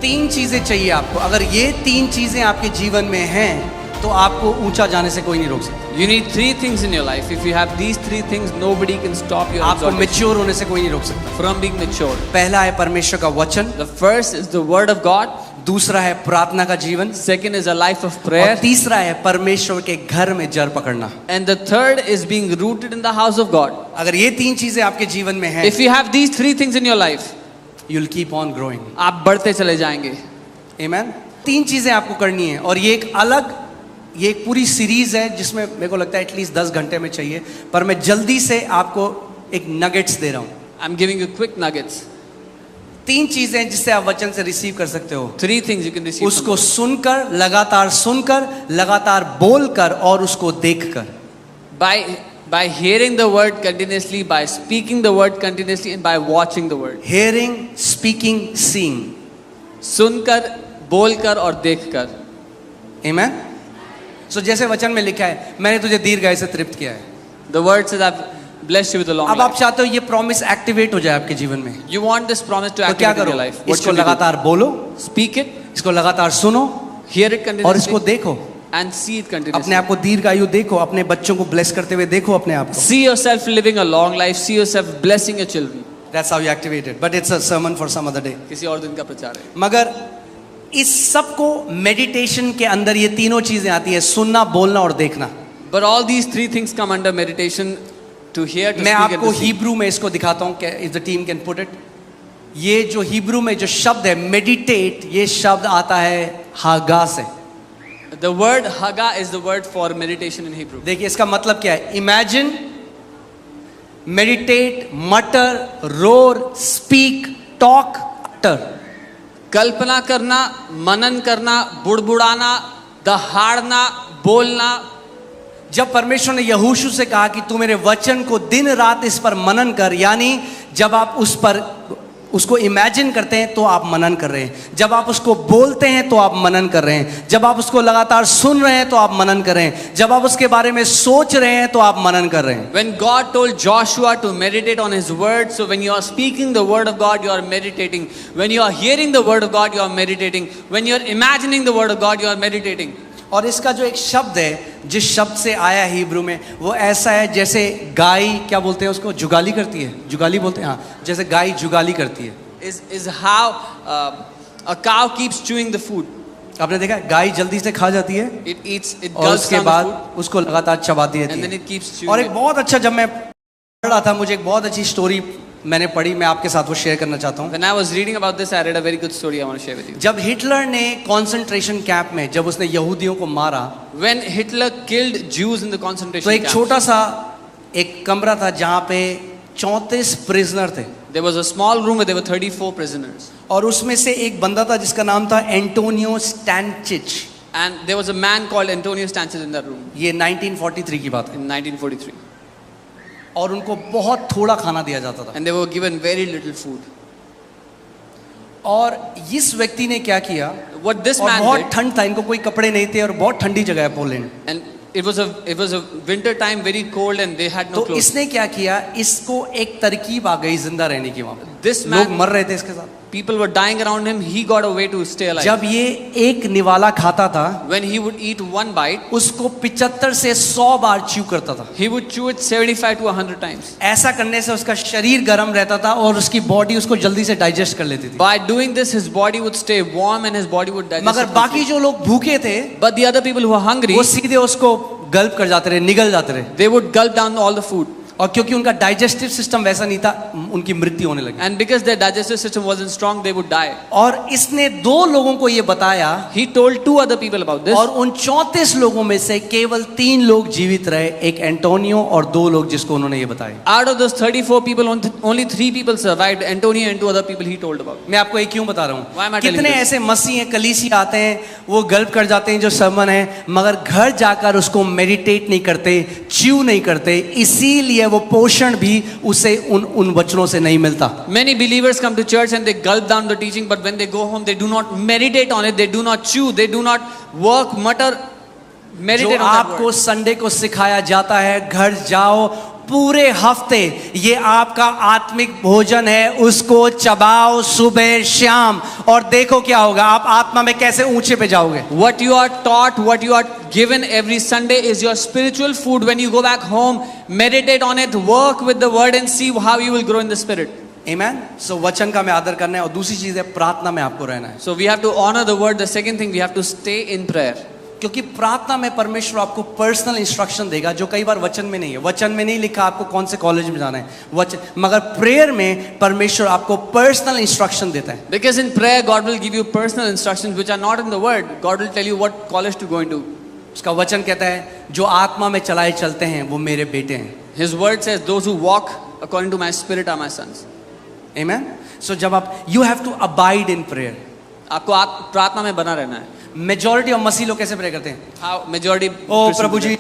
तीन चीजें चाहिए आपको। अगर ये तीन चीजें आपके जीवन में हैं तो आपको ऊंचा जाने से कोई नहीं रोक सकता। You need three things in your life. If you have these three things, nobody can stop your आपको exaltation मैच्योर होने से कोई नहीं रोक सकता। from being mature. पहला है परमेश्वर का वचन, The first is the word of God. दूसरा है प्रार्थना का जीवन, Second is a life of और prayer. तीसरा है परमेश्वर के घर में जड़ पकड़ना। And the third is being rooted in the house of God. अगर ये तीन चीजें आपके जीवन में हैं, If you have these three things in your life, you'll keep on growing. आप बढ़ते चले जाएंगे. Amen? तीन चीजें आपको करनी है, और ये एक पूरी सीरीज है जिसमें मेरे को लगता है एटलीस्ट 10 घंटे में चाहिए, पर मैं जल्दी से आपको एक नगेट्स दे रहा हूं। I'm giving you quick nuggets. तीन चीजें जिससे आप वचन से रिसीव कर सकते हो। Three things you can receive. from उसको God. सुनकर लगातार बोलकर और उसको देखकर। By hearing the word continuously, by speaking the word continuously, and by watching the word. Hearing, speaking, seeing. सुनकर, बोलकर और देखकर. Amen? So जैसे वचन में लिखा है, मैंने तुझे दीर्घायु से तृप्त किया है। The word says, I've blessed you with a long अब आप life. चाहते हो ये प्रॉमिस एक्टिवेट हो जाए आपके जीवन में, You want this promise to तो क्या activate in करो? your life. What इसको should you do? लगातार बोलो, Speak it, इसको लगातार सुनो, hear it और इसको continuously, देखो। and see it अपने continuously. आप को दीर्घायु देखो, अपने बच्चों को ब्लेस करते हुए देखो अपने आप को। See yourself living a long life. See yourself blessing your children. That's how you activate it. But it's a sermon for some other day. किसी और दिन का प्रचार है. मगर इस सब को मेडिटेशन के अंदर ये तीनों चीजें आती है, सुनना, बोलना और देखना। But all these three things come under meditation: to hear, to मैं speak, and आपको to see. हिब्रू में इसको दिखाता हूँ, if the team can put it। ये जो हिब्रू में जो शब्द है मेडिटेट, ये शब्द आता है हागा से। The word haga is the word for meditation in Hebrew. देखिए इसका मतलब क्या है। इमेजिन, मेडिटेट, मटर, रोर, स्पीक, टॉक, अटर। कल्पना करना, मनन करना, बुड़बुड़ाना, दहाड़ना, बोलना. जब परमेश्वर ने यहोशू से कहा कि तू मेरे वचन को दिन रात इस पर मनन कर, यानी जब आप उसको इमेजिन करते हैं तो आप मनन कर रहे हैं, जब आप उसको बोलते हैं तो आप मनन कर रहे हैं, जब आप उसको लगातार सुन रहे हैं तो आप मनन कर रहे हैं, जब आप उसके बारे में सोच रहे हैं तो आप मनन कर रहे हैं। When God told Joshua to meditate on his word, so when you are speaking the word of God, you are meditating. When you are hearing the word of God, you are meditating. When you are imagining the word of God, you are meditating. और इसका जो एक शब्द है, जिस शब्द से आया है हिब्रू में, वो ऐसा है जैसे गाय, क्या बोलते हैं उसको, जुगाली करती है, जुगाली बोलते हैं, हाँ, जैसे गाय जुगाली करती है। Is how a cow keeps chewing the food. आपने देखा है, गाय जल्दी से खा जाती है It eats, it और gulps उसके down the बाद food, उसको लगातार चबाती and रहती then है। it keeps chewing और एक it. बहुत अच्छा, जब मैं पढ़ रहा था, मुझे एक बहुत अच्छी स्टोरी मैंने पढ़ी, मैं आपके साथ वो शेयर करना चाहता हूँ। When I was reading about this, I read a very good story I want to share with you. जब हिटलर ने कॉन्सेंट्रेशन कैंप में, जब उसने यहूदियों को मारा, When Hitler killed Jews in the तो concentration एक camps, छोटा सा एक कमरा था जहाँ पे 34 प्रिजनर थे, there was a small room where there were 34 prisoners. और उसमें से एक बंदा था जिसका नाम था Antonio स्टैनचिच। And there was a man called Antonio Stanches in that room ये 1943 की बात है, in 1943. और उनको बहुत थोड़ा खाना दिया जाता था। And they were given very little food. और इस व्यक्ति ने क्या किया, What this और man बहुत did, ठंड था, इनको कोई कपड़े नहीं थे और बहुत ठंडी जगह है Poland, and it was a winter time, very cold, and they had no तो clothes. इसने क्या किया, इसको एक तरकीब आ गई जिंदा रहने की। वहां पे This लोग man, मर रहे थे इसके साथ। people were dying around him. He got a way to stay alive. जब ये एक निवाला खाता था, When he would eat one bite, उसको 75 से 100 बार च्यू करता था। he would chew it 75 to 100 times. ऐसा करने से उसका शरीर गर्म रहता था और उसकी बॉडी उसको जल्दी से डाइजेस्ट कर लेती थी। By doing this, his body would stay warm and his body would digest मगर it बाकी quickly. जो लोग भूखे थे, But the other people who were hungry, वो सीधे उसको गल्प कर जाते रहे, निगल जाते रहे, they would gulp down all the food. और क्योंकि उनका डाइजेस्टिव सिस्टम वैसा नहीं था, उनकी मृत्यु होने लगी। And because their digestive system wasn't strong, they would die. और इसने 2 लोगों को ये बताया, He told 2 other people about this. और उन 34 लोगों में से केवल 3 लोग जीवित रहे, एक एंटोनियो और 2 लोग जिसको उन्होंने ये बताया। Out of those 34 people, only 3 people survived. Antonio and 2 other people he told about. मैं आपको ये क्यों बता रहा Why am I हूँ, telling कितने this? ऐसे मसीह हैं, कलीसिया आते हैं, वो गल्प कर जाते हैं जो सरमन है, मगर घर जाकर उसको मेडिटेट नहीं करते, च्यू नहीं करते, इसीलिए वो पोषण भी उसे उन वचनों से नहीं मिलता। Many believers come to church and they gulp down the teaching, but when they go home, they do not meditate on it, they do not chew, they do not work, mutter, जो meditate on that आपको word. Sunday को सिखाया जाता है, घर जाओ, पूरे हफ्ते ये आपका आत्मिक भोजन है, उसको चबाओ सुबह शाम, और देखो क्या होगा, आप आत्मा में कैसे ऊंचे पे जाओगे। What you are taught, what you are given every Sunday is your spiritual food. When you go back home, meditate on it, work with the word and see how you will grow in the spirit. Amen. So वचन का हमें आदर करना है, और दूसरी चीज है प्रार्थना में आपको रहना है, So we have to honor the word. The second thing, we have to stay in prayer. क्योंकि प्रार्थना में परमेश्वर आपको पर्सनल इंस्ट्रक्शन देगा जो कई बार वचन में नहीं है। वचन में नहीं लिखा आपको कौन से कॉलेज में जाना है वचन, मगर प्रेयर में परमेश्वर आपको पर्सनल इंस्ट्रक्शन देता है। Because in prayer, God will give you personal instructions which are not in the word. God will tell you what college to go into. उसका वचन कहता है जो आत्मा में चलाए चलते हैं वो मेरे बेटे हैं। His word says, those who walk according to my spirit are my sons. Amen. So जब आप you have to abide in prayer. आपको प्रार्थना में बना रहना है। मेजॉरिटी ऑफ मसीह लोग कैसे प्रे करते हैं? How majority ओ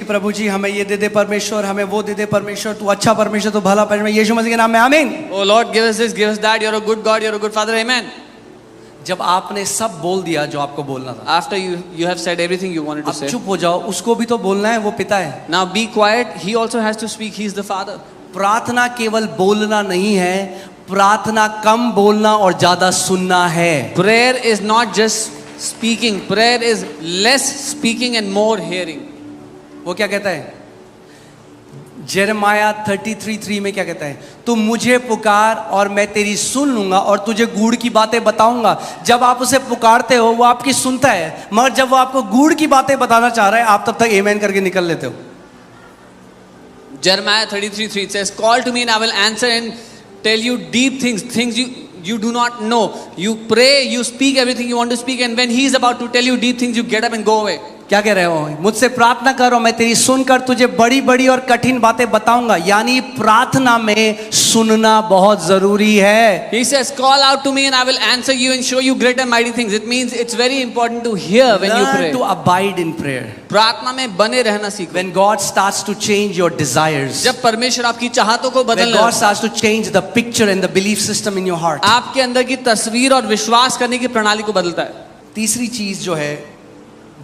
प्रभु जी हमें ये दे दे परमेश्वर, हमें वो दे दे परमेश्वर, तू अच्छा परमेश्वर, तू भला परमेश्वर, यीशु मसीह के नाम में आमीन। Oh Lord, give us this, give us that. You're a good God, you're a good Father. Amen. जब आपने सब बोल दिया जो आपको बोलना था, After you have said everything you wanted to अब say. चुप हो जाओ, उसको भी तो बोलना है, वो पिता है। Now be quiet. He also has to speak. He's the Father. प्रार्थना केवल बोलना नहीं है, प्रार्थना कम बोलना और ज्यादा सुनना है। Prayer is not just speaking. Prayer is less speaking and more hearing. वो क्या कहता है? जेरेमाया 33:3 में क्या कहता है? तू मुझे पुकार और मैं तेरी सुन लूंगा और तुझे गूढ़ की बातें बताऊंगा। जब आप उसे पुकारते हो वो आपकी सुनता है, मगर जब वो आपको गूढ़ की बातें बताना चाह रहा है आप तब तक आमेन करके निकल लेते हो। Jeremiah 33:3 it says, call to me and I will answer and tell you deep things, things you do not know. You pray, you speak everything you want to speak, and when he is about to tell you deep things, you get up and go away. क्या कह रहे हो? मुझसे प्रार्थना करो, मैं तेरी सुनकर तुझे बड़ी बड़ी और कठिन बातें बताऊंगा। यानी प्रार्थना में सुनना बहुत जरूरी है। He says, call out to me and I will answer you and show you great and mighty things. It means it's very important to hear when you pray. Learn to abide in prayer. प्रार्थना में बने रहना सीखो। When God starts to change your desires, जब परमेश्वर आपकी चाहतों को when बदलने God starts to change the picture and the belief system in your heart, आपके अंदर की तस्वीर और विश्वास करने की प्रणाली को बदलता है। तीसरी चीज जो है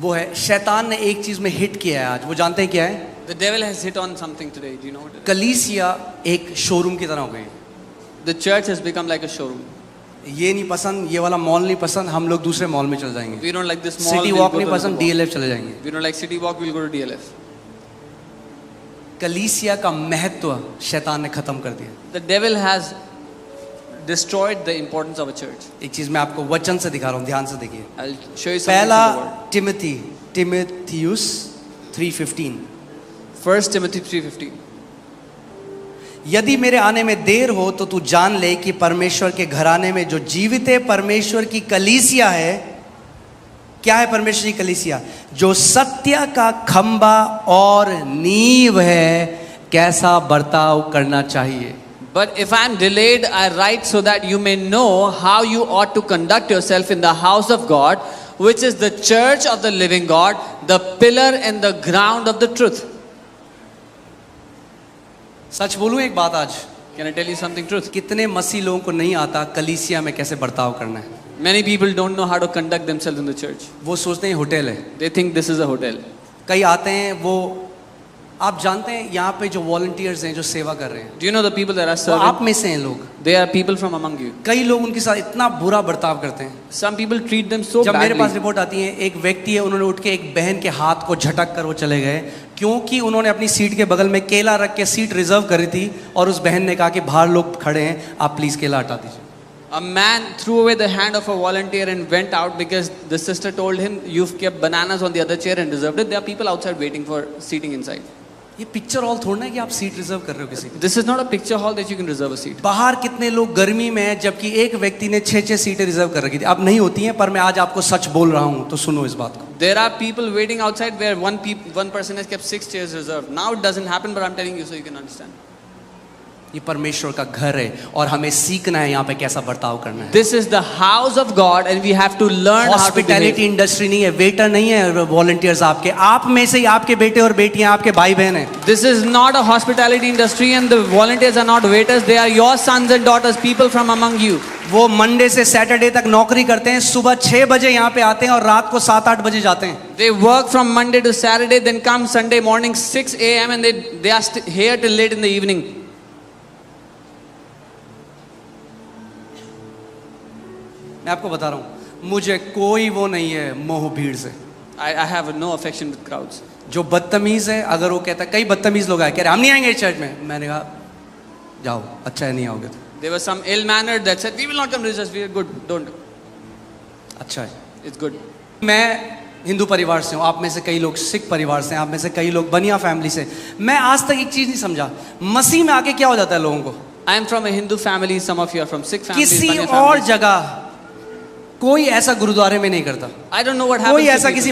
वो है, शैतान ने एक चीज में हिट किया है आज, वो जानते हैं क्या है? The devil has hit on something today. Do you know what it is? कलीसिया एक शोरूम की तरह हो गई। The church has become like a showroom. ये नहीं पसंद, ये वाला मॉल नहीं पसंद, हम लोग दूसरे मॉल में चले जाएंगे। We don't like this mall. City we'll walk go नहीं to पसंद, another mall. DLF चले जाएंगे। We don't like city walk. We'll go to DLF. कलीसिया का महत्व शैतान ने खत्म कर दिया। The devil has destroyed the importance of a church. एक चीज मैं आपको वचन से दिखा रहा हूँ, ध्यान से देखिए। I'll show you something पहला from the word. टिमोथियुस 3:15, 1 Timothy 3:15. यदि मेरे आने में देर हो तो तू जान ले कि परमेश्वर के घराने में जो जीवित परमेश्वर की कलीसिया है, क्या है परमेश्वर की कलीसिया? जो सत्य का खंबा और नींव है, कैसा बर्ताव करना चाहिए। But if I am delayed, I write so that you may know how you ought to conduct yourself in the house of God, which is the church of the living God, the pillar and the ground of the truth. सच बोलूं एक बात आज, Can I tell you something truth? कितने मसीह लोगों को नहीं आता कलीसिया में कैसे बर्ताव करना है। Many people don't know how to conduct themselves in the church. वो सोचते हैं होटल है। They think this is a hotel. कई आते हैं, वो आप जानते हैं यहाँ पे जो वॉलंटियर्स हैं जो सेवा कर रहे हैं, Do you know the people that are वो serving? आप में से हैं लोग। They are people from among you. कई लोग उनके साथ इतना बुरा बर्ताव करते हैं। Some people treat them so जब मेरे पास badly. रिपोर्ट आती है, एक व्यक्ति है, उन्होंने उठ के एक बहन के हाथ को झटक कर वो चले गए, क्योंकि उन्होंने अपनी सीट के बगल में केला रख के सीट रिजर्व करी थी, और उस बहन ने कहा कि बाहर लोग खड़े हैं, आप प्लीज केला हटा दीजिए। A man threw away the hand of a volunteer and went out because the sister told him, "You've kept bananas on the other chair and reserved it." There are people outside waiting for seating inside. ये picture hall थोड़ा है कि आप seat reserve कर रहे हो किसी की। This is not a picture hall that you can reserve a seat. बाहर कितने लोग गर्मी में हैं, जबकि एक व्यक्ति ने 6-6 सीटें रिजर्व कर रखी थी। अब नहीं होती हैं, पर मैं आज आपको सच बोल रहा हूं, तो सुनो इस बात को। There are people waiting outside where one person has kept 6 chairs reserved. Now it doesn't happen, but I'm telling you so you can understand. ये परमेश्वर का घर है और हमें सीखना है यहाँ पे कैसा बर्ताव करना है। This is the house of God and we have to learn how to hospitality behave. Industry नहीं है, वेटर नहीं है वॉलंटियर्स आपके, आप में से ही आपके बेटे और बेटियां, आपके भाई बहन हैं। This is not a hospitality industry and the volunteers are not waiters. They are your sons and daughters, people from among you. वो मंडे से सैटरडे तक नौकरी करते हैं, सुबह 6 बजे यहाँ पे आते हैं और रात को 7-8 बजे जाते हैं। They work from Monday to Saturday, then come Sunday morning 6 a.m. and they are here till late in the evening. मैं आपको बता रहा हूँ, मुझे कोई वो नहीं है मोह भीड़ से। I have no affection with crowds. जो बदतमीज है, अगर वो कहता है, कई बदतमीज लोग आए कह रहे हम नहीं आएंगे चर्च में, मैंने कहा जाओ, अच्छा है नहीं आओगे तो। There was some ill-mannered that said, we will not come to this church, we are good, don't. अच्छा है। It's good. मैं हिंदू परिवार से हूँ, आप में से कई लोग सिख परिवार से हैं, आप में से कई लोग बनिया फैमिली से। मैं आज तक एक चीज नहीं समझा, मसीह में आके क्या हो जाता है लोगों को। I am from a Hindu family, some of you are from Sikh families. किसी Banya और families. जगह कोई ऐसा गुरुद्वारे में नहीं करता, I don't know what कोई happens. to ऐसा people. किसी